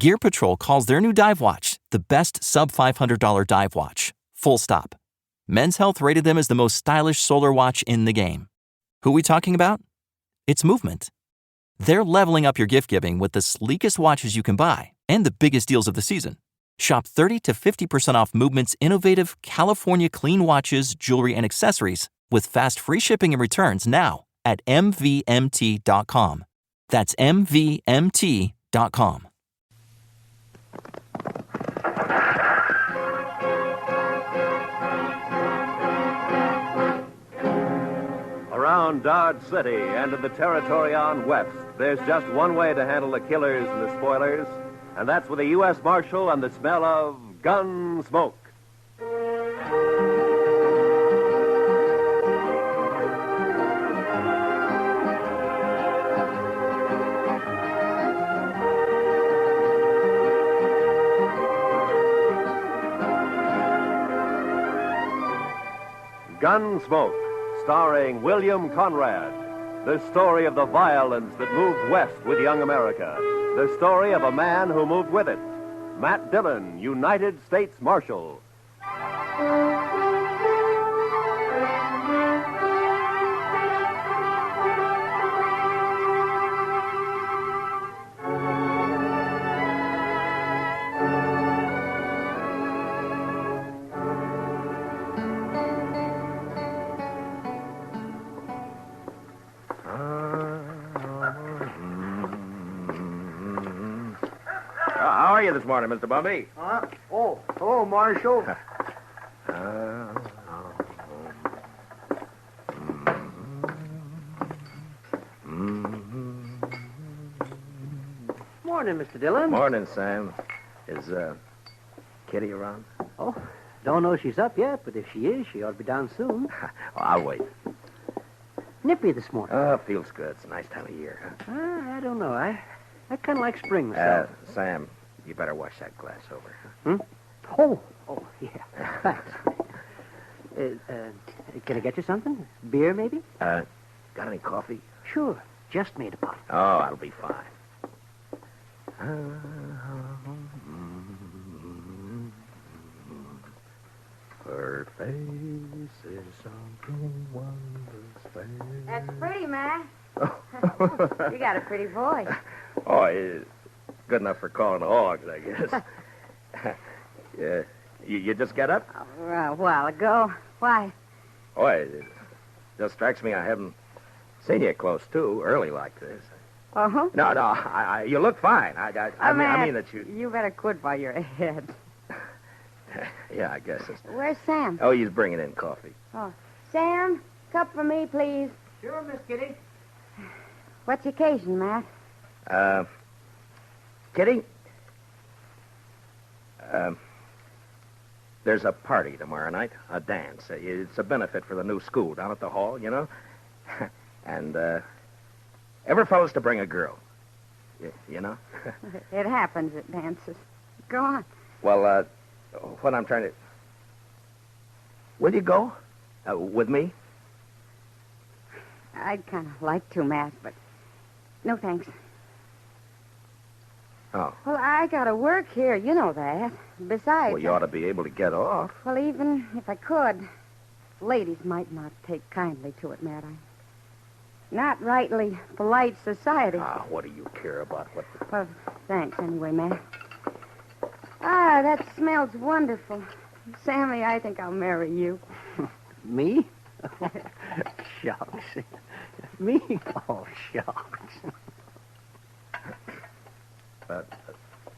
Gear Patrol calls their new dive watch the best sub-$500 dive watch. Full stop. Men's Health rated them as the most stylish solar watch in the game. Who are we talking about? It's Movement. They're leveling up your gift giving with the sleekest watches you can buy and the biggest deals of the season. Shop 30 to 50% off Movement's innovative California clean watches, jewelry, and accessories with fast free shipping and returns now at mvmt.com. That's mvmt.com. Around Dodge City and in the territory on West, there's just one way to handle the killers and the spoilers, and that's with a U.S. Marshal and the smell of Gunsmoke. Gunsmoke, starring William Conrad. The story of the violence that moved west with young America. The story of a man who moved with it. Matt Dillon, United States Marshal. How are you this morning, Mr. Bumby? Hello, Marshal. Morning, Mr. Dillon. Morning, Sam. Is Kitty around? Oh, don't know she's up yet, but if she is, she ought to be down soon. I'll wait. Nippy this morning. Oh, feels good. It's a nice time of year. Huh? I don't know. I kind of like spring myself. Sam, you better wash that glass over. Oh, yeah. Thanks. Can I get you something? Beer, maybe? Got any coffee? Sure. Just made a pot. Oh, that'll be fine. Her face is something wondrous. That's pretty, Matt. You got a pretty voice. Oh, it's good enough for calling hogs, I guess. Yeah. You just got up? A while ago. Why? Oh, it just strikes me I haven't seen you close to early like this. Uh-huh. No, you look fine. I mean that you... You better quit while you're ahead. Yeah, I guess it's... Where's Sam? Oh, he's bringing in coffee. Oh, Sam, cup for me, please. Sure, Miss Kitty. What's the occasion, Matt? Kitty? There's a party tomorrow night, a dance. It's a benefit for the new school down at the hall, you know? And, every fellow's to bring a girl. You know? It happens at dances. Go on. Well, what I'm trying to... Will you go? With me? I'd kind of like to, Matt, but no thanks. Oh. Well, I got to work here. You know that. Besides... Well, you ought to be able to get off. Well, even if I could, ladies might not take kindly to it, Matt. I'm not rightly polite society. What do you care about what... Well, thanks anyway, Matt. That smells wonderful. Sammy, I think I'll marry you. Me? Shucks. Me? Oh, shucks.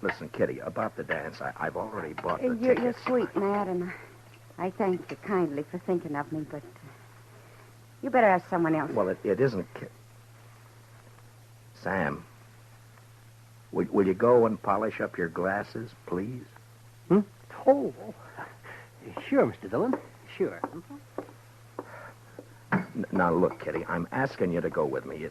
Listen, Kitty, about the dance, I've already bought the You're tickets. sweet, Matt, and I thank you kindly for thinking of me, but you better ask someone else. Well, it isn't... Sam, will you go and polish up your glasses, please? Oh, sure, Mr. Dillon. Sure. Now, look, Kitty, I'm asking you to go with me.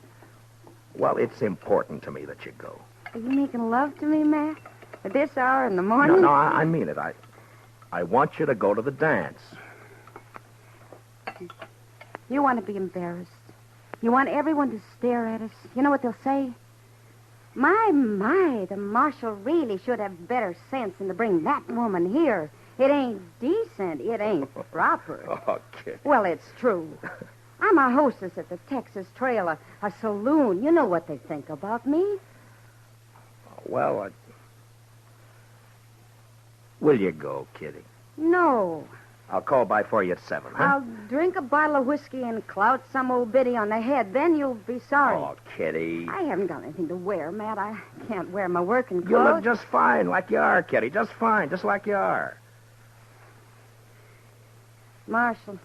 It's important to me that you go. Are you making love to me, Matt? At this hour in the morning? No, I mean it. I want you to go to the dance. You want to be embarrassed. You want everyone to stare at us. You know what they'll say? My, the marshal really should have better sense than to bring that woman here. It ain't decent. It ain't proper. Oh, Kitty. Well, it's true. I'm a hostess at the Texas Trail, a saloon. You know what they think about me. Well, will you go, Kitty? No. I'll call by for you at 7, huh? I'll drink a bottle of whiskey and clout some old biddy on the head. Then you'll be sorry. Oh, Kitty. I haven't got anything to wear, Matt. I can't wear my working clothes. You look just fine like you are, Kitty. Just fine, just like you are. Marshal,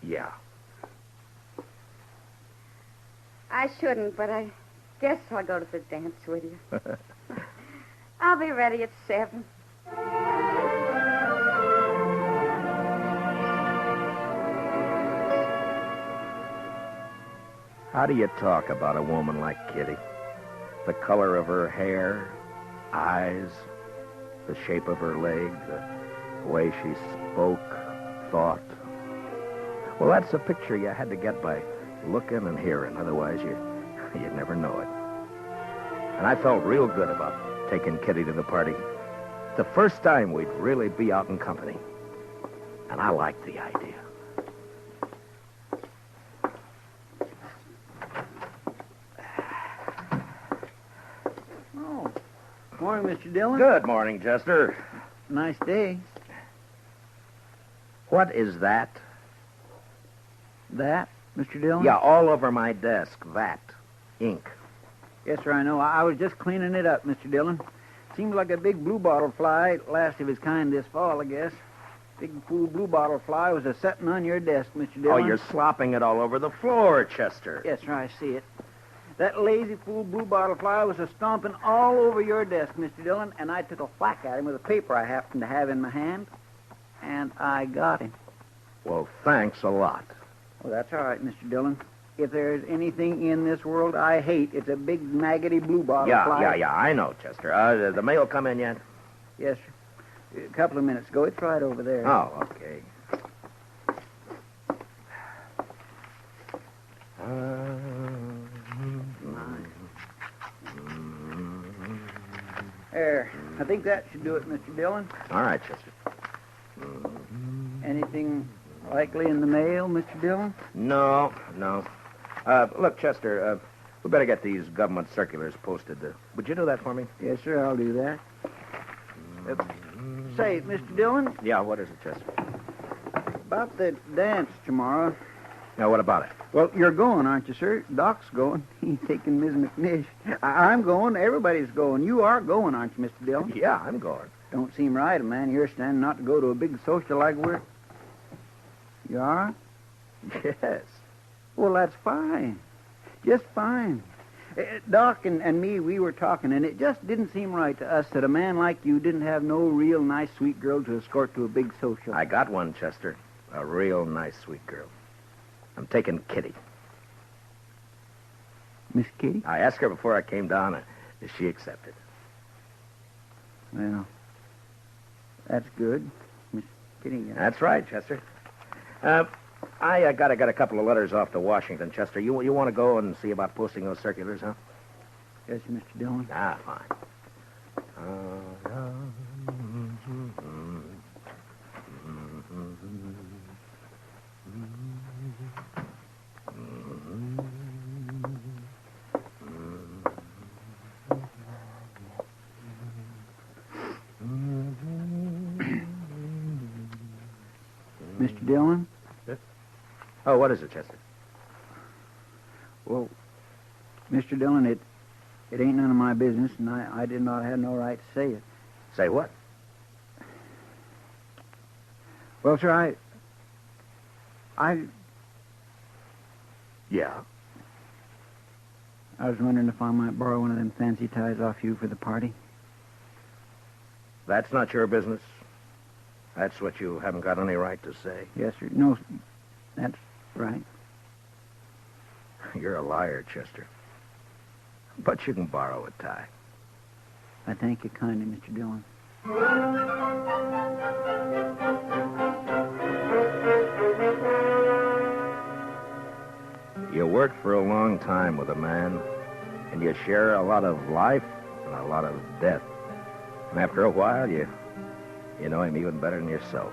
Yeah. I shouldn't, but I guess I'll go to the dance with you. I'll be ready at 7. How do you talk about a woman like Kitty? The color of her hair, eyes, the shape of her leg, the way she spoke, thought. Well, that's a picture you had to get by looking and hearing. Otherwise, you'd never know it. And I felt real good about taking Kitty to the party. The first time we'd really be out in company. And I liked the idea. Oh, morning, Mr. Dillon. Good morning, Chester. Nice day. What is that? That, Mr. Dillon? Yeah, all over my desk, that. Ink. Yes, sir, I know. I was just cleaning it up, Mr. Dillon. Seems like a big bluebottle fly, last of his kind this fall, I guess. Big fool bluebottle fly was a-setting on your desk, Mr. Dillon. Oh, you're slopping it all over the floor, Chester. Yes, sir, I see it. That lazy fool bluebottle fly was a-stomping all over your desk, Mr. Dillon, and I took a whack at him with a paper I happened to have in my hand, and I got him. Well, thanks a lot. Well, that's all right, Mr. Dillon. If there's anything in this world I hate, it's a big, maggoty bluebottle fly. Yeah, I know, Chester. The mail come in yet? Yes, sir. A couple of minutes ago. It's right over there. Oh, okay. There. I think that should do it, Mr. Dillon. All right, Chester. Anything likely in the mail, Mr. Dillon? No. Look, Chester, we better get these government circulars posted. Would you do that for me? Yes, sir, I'll do that. Say, Mr. Dillon, Yeah, what is it, Chester? about the dance tomorrow. Now, what about it? Well, you're going, aren't you, sir? Doc's going. He's taking Miss McNish. I'm going. Everybody's going. You are going, aren't you, Mr. Dillon? Yeah, I'm going. Don't seem right, a man here standing not to go to a big social like we're... You are? Yes. Well, that's fine. Just fine. Doc and me, we were talking, and it just didn't seem right to us that a man like you didn't have no real nice, sweet girl to escort to a big social. I got one, Chester. A real nice, sweet girl. I'm taking Kitty. Miss Kitty? I asked her before I came down, and she accepted. Well, that's good. Miss Kitty. That's right, Chester. I got a couple of letters off to Washington, Chester. You want to go and see about posting those circulars, huh? Yes, Mr. Dillon. Ah, fine. Mr. Dillon? Oh, what is it, Chester? Well, Mr. Dillon, it ain't none of my business, and I did not have no right to say it. Say what? Well, sir, Yeah. I was wondering if I might borrow one of them fancy ties off you for the party. That's not your business. That's what you haven't got any right to say. Yes, sir. No, that's right. You're a liar, Chester. But you can borrow a tie. I thank you kindly, Mr. Dillon. You worked for a long time with a man, And you share a lot of life and a lot of death. And after a while, you know him even better than yourself.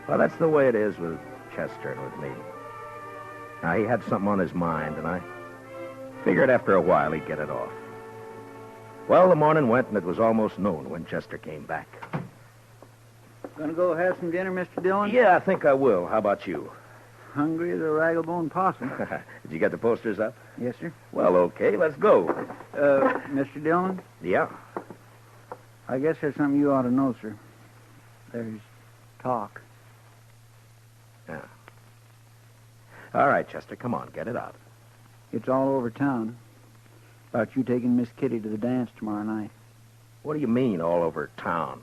Well, that's the way it is with Chester and with me. Now, he had something on his mind, and I figured after a while he'd get it off. Well, the morning went, and it was almost noon when Chester came back. Gonna go have some dinner, Mr. Dillon? Yeah, I think I will. How about you? Hungry as a raggle-bone possum. Did you get the posters up? Yes, sir. Well, okay, let's go. Mr. Dillon, Yeah? I guess there's something you ought to know, sir. There's talk. Yeah. All right, Chester, come on, get it out. It's all over town about you taking Miss Kitty to the dance tomorrow night. What do you mean, all over town?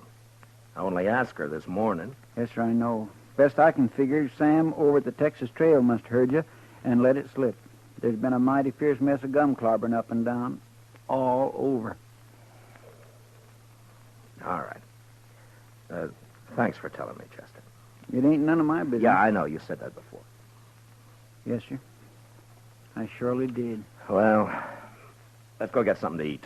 I only asked her this morning. Yes, sir, I know. Best I can figure, Sam over at the Texas Trail must have heard you and let it slip. There's been a mighty fierce mess of gum clobbering up and down. All over. All right. Thanks for telling me, Chester. It ain't none of my business. Yeah, I know. You said that before. Yes, sir. I surely did. Well, let's go get something to eat.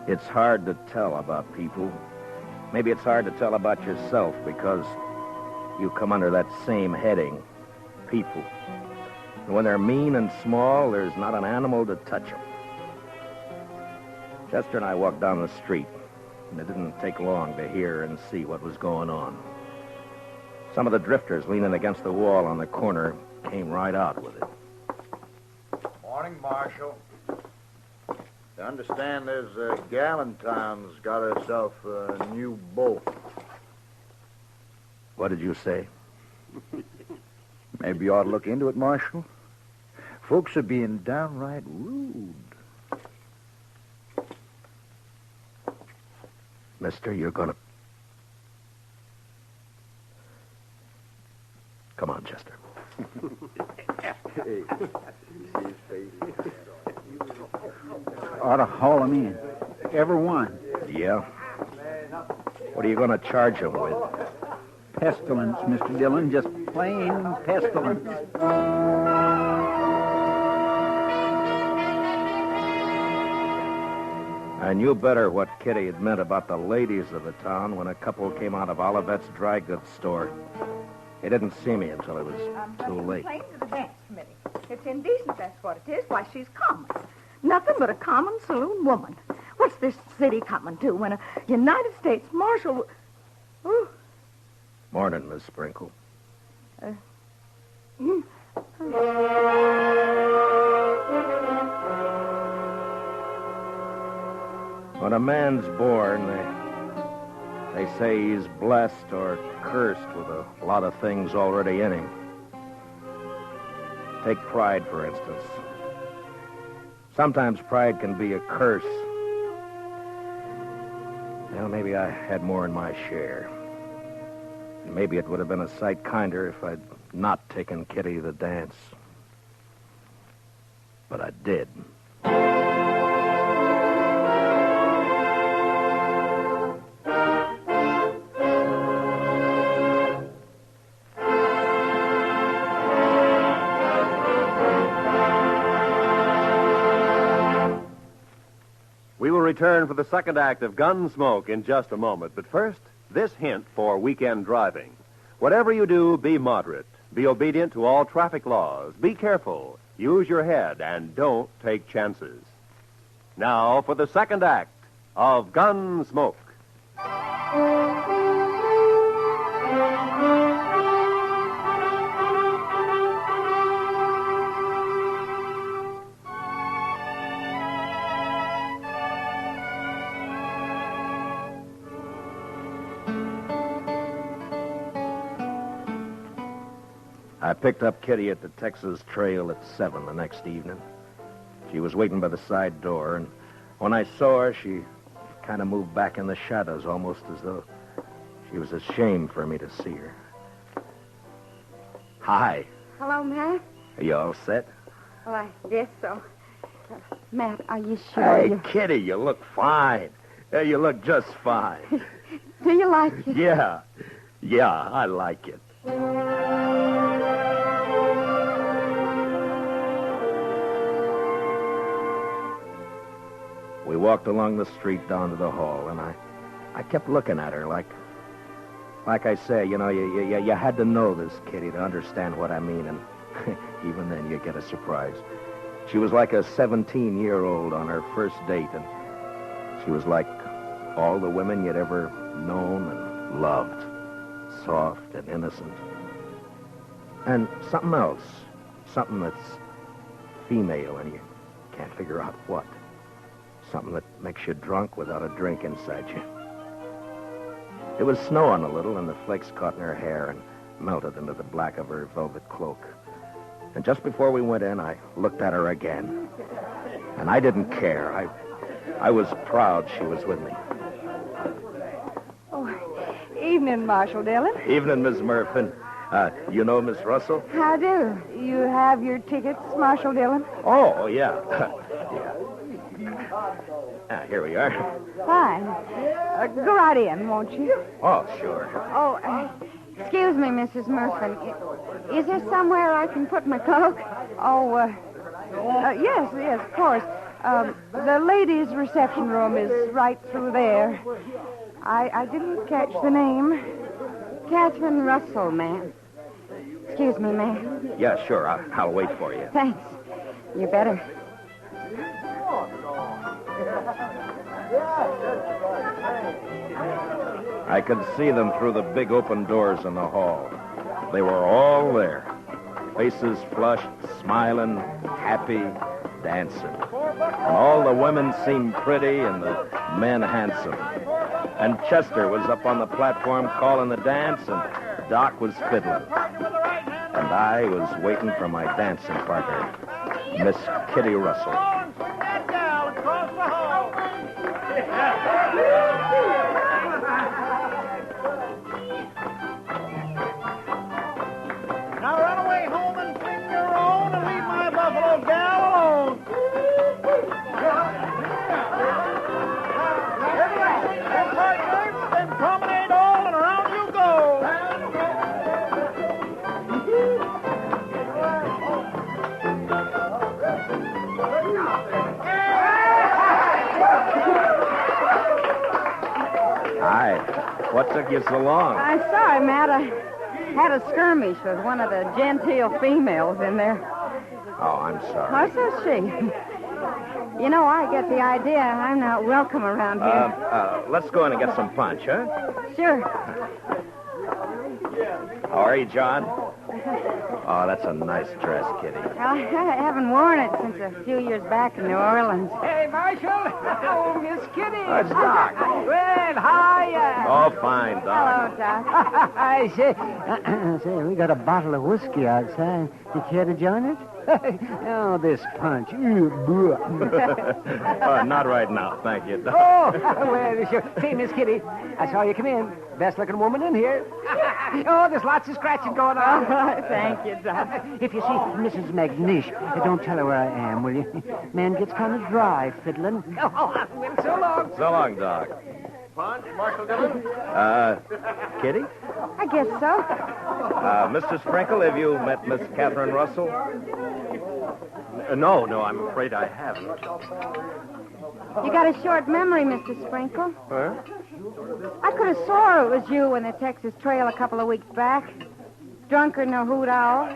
It's hard to tell about people. Maybe it's hard to tell about yourself because you come under that same heading, people. And when they're mean and small, there's not an animal to touch them. Chester and I walked down the street, and it didn't take long to hear and see what was going on. Some of the drifters leaning against the wall on the corner came right out with it. Morning, Marshal. I understand there's a gal in town's got herself a new beau. What did you say? Maybe you ought to look into it, Marshal. Folks are being downright rude. Mister, you're gonna... Come on, Chester. Ought to haul 'em in. Every one. Yeah? What are you gonna charge him with? Pestilence, Mr. Dillon. Just plain pestilence. I knew better what Kitty had meant about the ladies of the town when a couple came out of Olivet's dry goods store. They didn't see me until it was too late. Complain to the dance committee. It's indecent, that's what it is. Why, she's common. Nothing but a common saloon woman. What's this city coming to when a United States Marshal... Ooh. Morning, Miss Sprinkle. When a man's born, they say he's blessed or cursed with a lot of things already in him. Take pride, for instance. Sometimes pride can be a curse. Well, maybe I had more in my share. Maybe it would have been a sight kinder if I'd not taken Kitty to the dance. But I did. We will return for the second act of Gunsmoke in just a moment. But first, this hint for weekend driving. Whatever you do, be moderate. Be obedient to all traffic laws. Be careful. Use your head and don't take chances. Now for the second act of Gunsmoke. I picked up Kitty at the Texas Trail at 7 the next evening. She was waiting by the side door, and when I saw her, she kind of moved back in the shadows, almost as though she was ashamed for me to see her. Hi. Hello, Matt. Are you all set? Well, I guess so. Matt, are you sure Hey, Kitty, you look fine. You look just fine. Do you like it? Yeah, I like it. walked along the street down to the hall, and I kept looking at her like I say, you had to know this, Kitty, to understand what I mean, and even then you get a surprise. She was like a 17-year-old on her first date, and she was like all the women you'd ever known and loved, soft and innocent. And something else, something that's female, and you can't figure out what. Something that makes you drunk without a drink inside you. It was snowing a little, and the flakes caught in her hair and melted into the black of her velvet cloak. And just before we went in, I looked at her again. And I didn't care. I was proud she was with me. Oh, evening, Marshal Dillon. Evening, Miss Murphy. You know Miss Russell? How do? You have your tickets, Marshal Dillon? Oh, yeah. Here we are. Fine. Go right in, won't you? Oh, sure. Oh, excuse me, Mrs. Murphy. Is there somewhere I can put my cloak? Oh, yes, of course. The ladies' reception room is right through there. I didn't catch the name. Catherine Russell, ma'am. Excuse me, ma'am. Yeah, sure. I'll wait for you. Thanks. You better. I could see them through the big open doors in the hall. They were all there. Faces flushed, smiling, happy, dancing. And all the women seemed pretty and the men handsome. And Chester was up on the platform calling the dance, and Doc was fiddling. And I was waiting for my dancing partner, Miss Kitty Russell. Now run away home and sing your own and leave my buffalo gal alone. Then promenade all and around you go. Hi. What took you so long? I'm sorry, Matt. I had a skirmish with one of the genteel females in there. Oh, I'm sorry. What says she? You know, I get the idea I'm not welcome around here. Let's go in and get some punch, huh? Sure. How are you, John? Oh, that's a nice dress, Kitty. I haven't worn it since a few years back in New Orleans. Hey, Marshal. Oh, Miss Kitty. It's Doc. Well, hiya. Oh, fine, Doc. Hello, Doc. I say, we got a bottle of whiskey outside. You care to join us? Oh, this punch. Not right now, thank you, Doc. Oh, well, sure. Say, Miss Kitty, I saw you come in. Best-looking woman in here. Oh, there's lots of scratching going on. Thank you, Doc. If you see Mrs. McNish, don't tell her where I am, will you? Man gets kind of dry fiddling. Oh, well, so long. So long, Doc. Punch, Marshal Dillon? Kitty? I guess so. Mr. Sprinkle, have you met Miss Catherine Russell? No, I'm afraid I haven't. You got a short memory, Mr. Sprinkle. Huh? I could have swore it was you in the Texas Trail a couple of weeks back. Drunker than a hoot owl.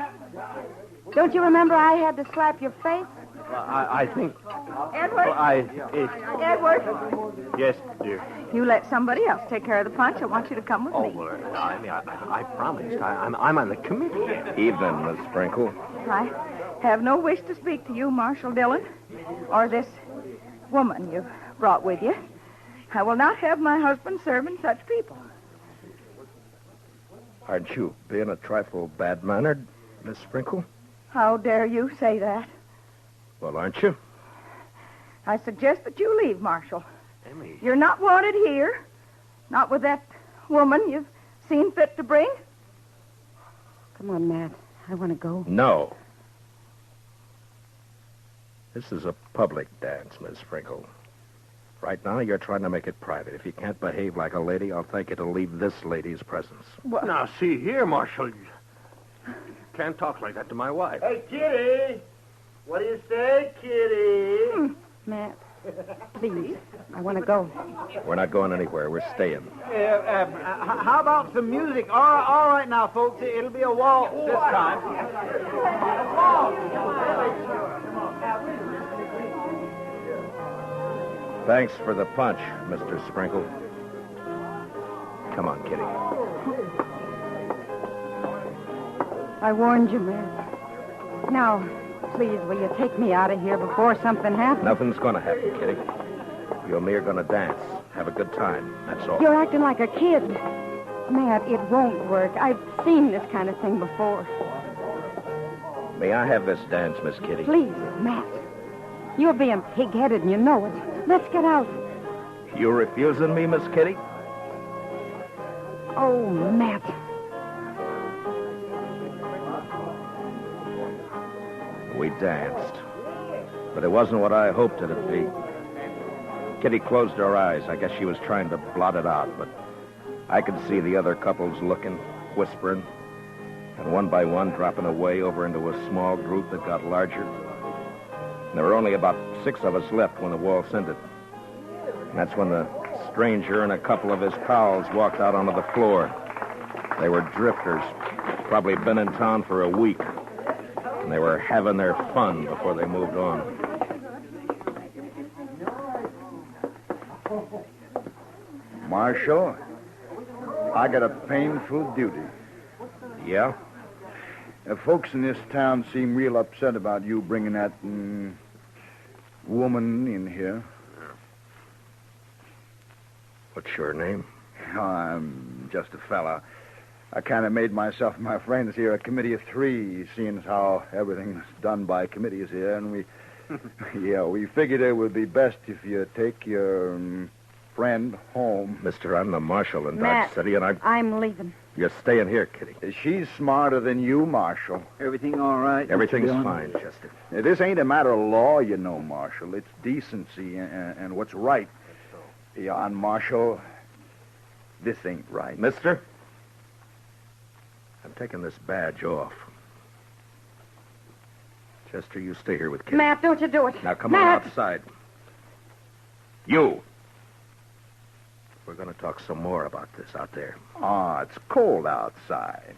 Don't you remember I had to slap your face? I think... Edward? Edward, Yes, dear. you let somebody else take care of the punch. I want you to come with me. Well, I promised. I'm on the committee. Evening, Miss Sprinkle. I have no wish to speak to you, Marshal Dillon, or this woman you've brought with you. I will not have my husband serving such people. Aren't you being a trifle bad-mannered, Miss Sprinkle? How dare you say that? Well, aren't you? I suggest that you leave, Marshal. Emmy. You're not wanted here. Not with that woman you've seen fit to bring. Come on, Matt. I want to go. No. This is a public dance, Miss Sprinkle. Right now, you're trying to make it private. If you can't behave like a lady, I'll thank you to leave this lady's presence. Well, now, see here, Marshal. You can't talk like that to my wife. Hey, Kitty. What do you say, Kitty? Matt. Please, I want to go. We're not going anywhere. We're staying. How about some music? All right now, folks. It'll be a waltz this time. Thanks for the punch, Mr. Sprinkle. Come on, Kitty. I warned you, Matt. Now, please, will you take me out of here before something happens? Nothing's going to happen, Kitty. You and me are going to dance. Have a good time. That's all. You're acting like a kid. Matt, it won't work. I've seen this kind of thing before. May I have this dance, Miss Kitty? Please, Matt. You're being pig-headed and you know it. Let's get out. You refusing me, Miss Kitty? Oh, Matt. We danced. But it wasn't what I hoped it'd be. Kitty closed her eyes. I guess she was trying to blot it out, but I could see the other couples looking, whispering, and one by one dropping away over into a small group that got larger. And there were only about 6 of us left when the waltz ended. And that's when the stranger and a couple of his pals walked out onto the floor. They were drifters, probably been in town for a week. And they were having their fun before they moved on. Marshal, I got a painful duty. Yeah? Folks in this town seem real upset about you bringing that woman in here. What's your name? I'm just a fella. I kind of made myself and my friends here a committee of 3, seeing as how everything's done by committees here, and we figured it would be best if you take your friend home. Mister, I'm the marshal in Matt, Dodge City, and I'm leaving. You're staying here, Kitty. She's smarter than you, Marshal. Everything all right? Everything's Dillon? fine, Chester. Now, this ain't a matter of law, you know, Marshal. It's decency and what's right. Yeah, and Marshal, this ain't right. Mister, I'm taking this badge off. Chester, you stay here with Kitty. Matt, don't you do it. Now come Matt. on outside. You. We're going to talk some more about this out there. It's cold outside.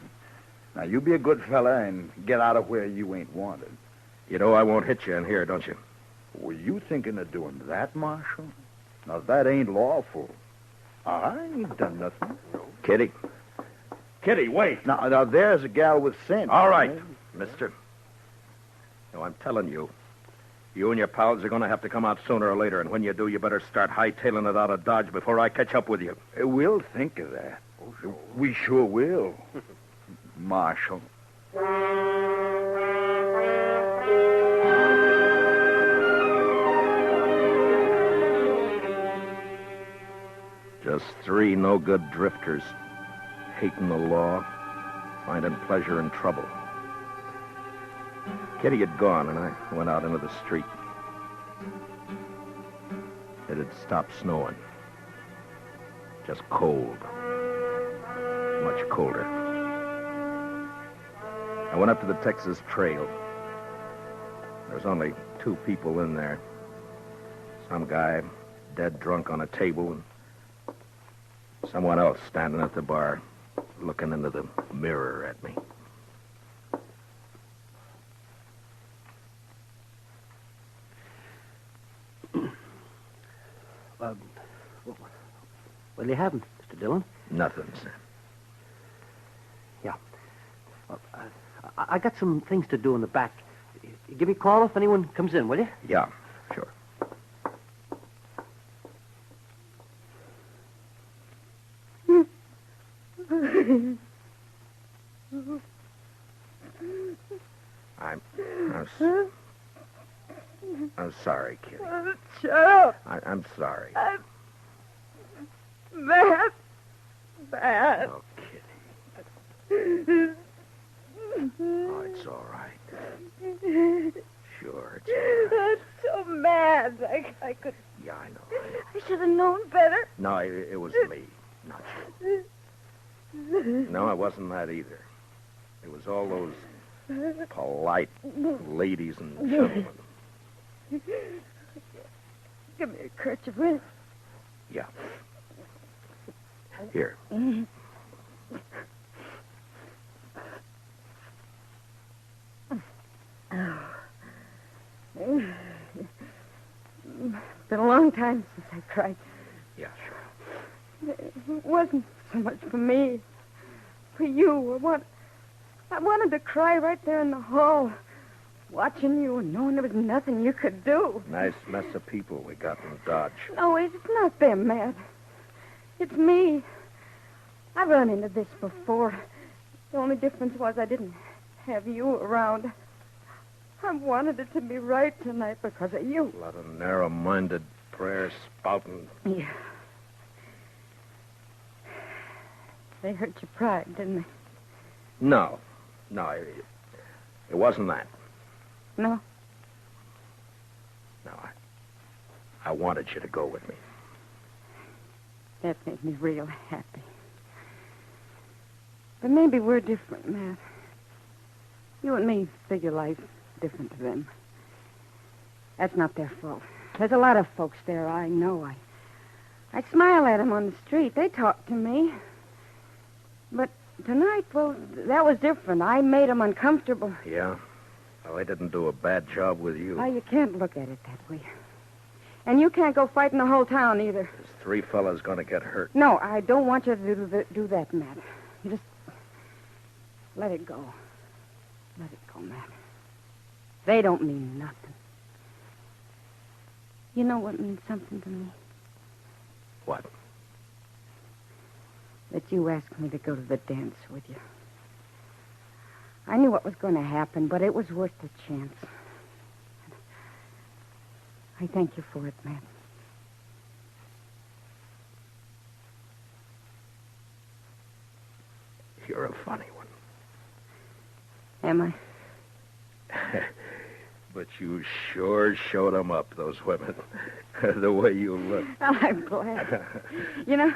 Now, you be a good fella and get out of where you ain't wanted. You know I won't hit you in here, don't you? Were you thinking of doing that, Marshal? Now, that ain't lawful. I ain't done nothing. Kitty. Kitty, wait. Now there's a gal with sense. All right, mister. No, I'm telling you. You and your pals are going to have to come out sooner or later, and when you do, you better start hightailing it out of Dodge before I catch up with you. We'll think of that. We sure will. Marshal. Just 3 no-good drifters, hating the law, finding pleasure in trouble. Kitty had gone, and I went out into the street. It had stopped snowing. Just cold. Much colder. I went up to the Texas Trail. There was only 2 people in there. Some guy dead drunk on a table, and someone else standing at the bar, looking into the mirror at me. What do you have, Mr. Dillon? Nothing, sir. Yeah. Well, I got some things to do in the back. Give me a call if anyone comes in, will you? Yeah, sure. I'm sorry, Kitty. Shut up. I'm sorry. Matt. Matt. Oh, Kitty. Oh, it's all right. Sure, it's all right. I'm so mad. I could. Yeah, I know. I should have known better. No, it was me, not you. No, it wasn't that either. It was all those polite ladies and gentlemen. Give me a kerchief, will you? Yeah. Here. Been a long time since I cried. Yeah, sure. It wasn't so much for me. For you. I wanted to cry right there in the hall, watching you and knowing there was nothing you could do. Nice mess of people we got in Dodge. No, it's not them, Matt. It's me. I've run into this before. The only difference was I didn't have you around. I wanted it to be right tonight because of you. A lot of narrow-minded prayer spouting. Yeah. They hurt your pride, didn't they? No, it wasn't that. No? No, I wanted you to go with me. That made me real happy. But maybe we're different, Matt. You and me figure life different to them. That's not their fault. There's a lot of folks there I know. I smile at them on the street. They talk to me. But tonight, well, that was different. I made them uncomfortable. Yeah? Well, I didn't do a bad job with you. Oh, you can't look at it that way. And you can't go fighting the whole town either. There's 3 fellas going to get hurt. No, I don't want you to do that, Matt. You just let it go. Let it go, Matt. They don't mean nothing. You know what means something to me? What? That you asked me to go to the dance with you. I knew what was going to happen, but it was worth the chance. I thank you for it, Matt. You're a funny one. Am I? But you sure showed them up, those women. The way you look. Well, I'm glad. You know,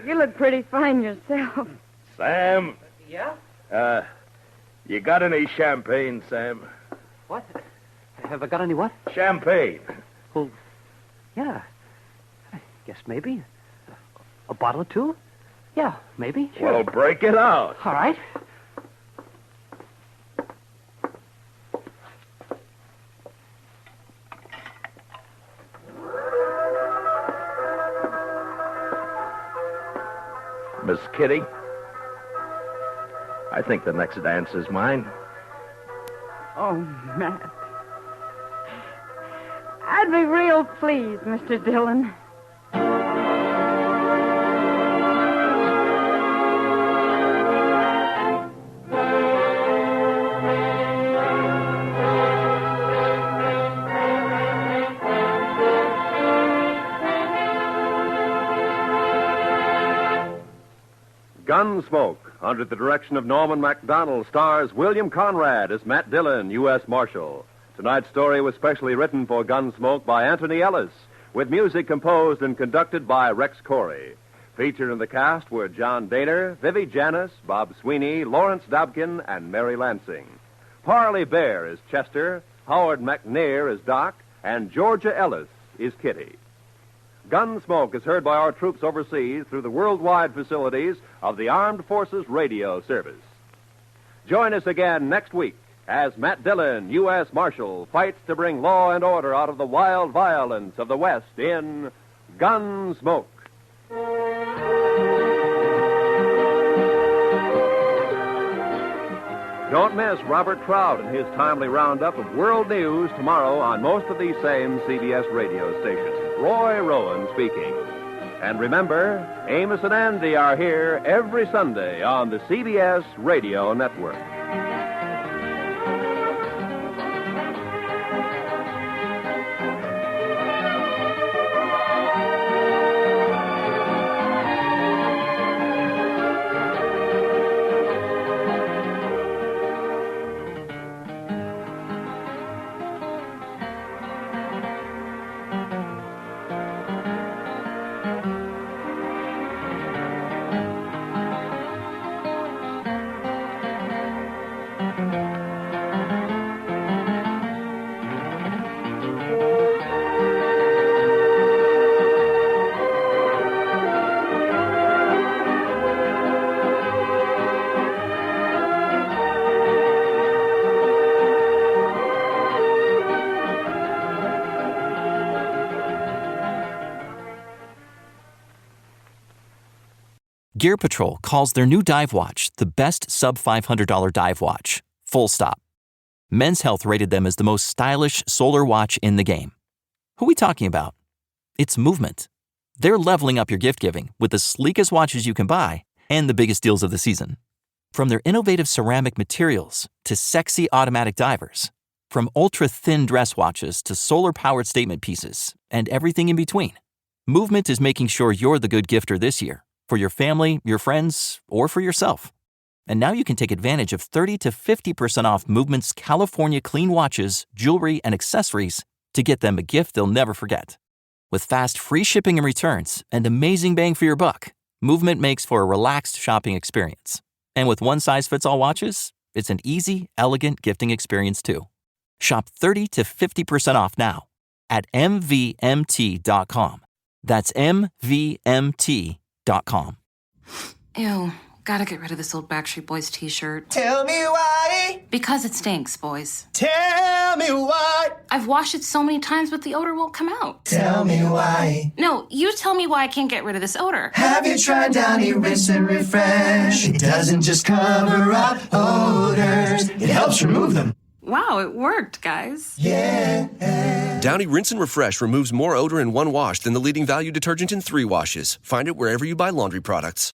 you look pretty fine yourself. Sam? Yeah? You got any champagne, Sam? What? Have I got any what? Champagne. Well, yeah. I guess maybe. A bottle or two? Yeah, maybe. Sure. Well, break it out. All right. Miss Kitty, I think the next dance is mine. Oh, Matt. I'd be real pleased, Mr. Dillon. Gunsmoke, under the direction of Norman MacDonald, stars William Conrad as Matt Dillon, U.S. Marshal. Tonight's story was specially written for Gunsmoke by Anthony Ellis, with music composed and conducted by Rex Corey. Featured in the cast were John Daner, Vivi Janis, Bob Sweeney, Lawrence Dobkin, and Mary Lansing. Parley Bear is Chester, Howard McNair is Doc, and Georgia Ellis is Kitty. Gunsmoke is heard by our troops overseas through the worldwide facilities of the Armed Forces Radio Service. Join us again next week as Matt Dillon, U.S. Marshal, fights to bring law and order out of the wild violence of the West in Gunsmoke. Don't miss Robert Trout and his timely roundup of world news tomorrow on most of these same CBS radio stations. Roy Rowan speaking. And remember, Amos and Andy are here every Sunday on the CBS Radio Network. Gear Patrol calls their new dive watch the best sub-$500 dive watch. Full stop. Men's Health rated them as the most stylish solar watch in the game. Who are we talking about? It's Movement. They're leveling up your gift giving with the sleekest watches you can buy and the biggest deals of the season. From their innovative ceramic materials to sexy automatic divers, from ultra-thin dress watches to solar-powered statement pieces, and everything in between, Movement is making sure you're the good gifter this year for your family, your friends, or for yourself. And now you can take advantage of 30 to 50% off Movement's California clean watches, jewelry, and accessories to get them a gift they'll never forget. With fast, free shipping and returns and amazing bang for your buck, Movement makes for a relaxed shopping experience. And with one-size-fits-all watches, it's an easy, elegant gifting experience too. Shop 30 to 50% off now at mvmt.com. That's mvmt.com. Ew, gotta get rid of this old Backstreet Boys t-shirt. Tell me why. Because it stinks, boys. Tell me why. I've washed it so many times, but the odor won't come out. Tell me why. No, you tell me why I can't get rid of this odor. Have you tried Downy Rinse and Refresh? It doesn't just cover up odors, it helps remove them. Wow, it worked, guys. Yeah. Downy Rinse and Refresh removes more odor in one wash than the leading value detergent in 3 washes. Find it wherever you buy laundry products.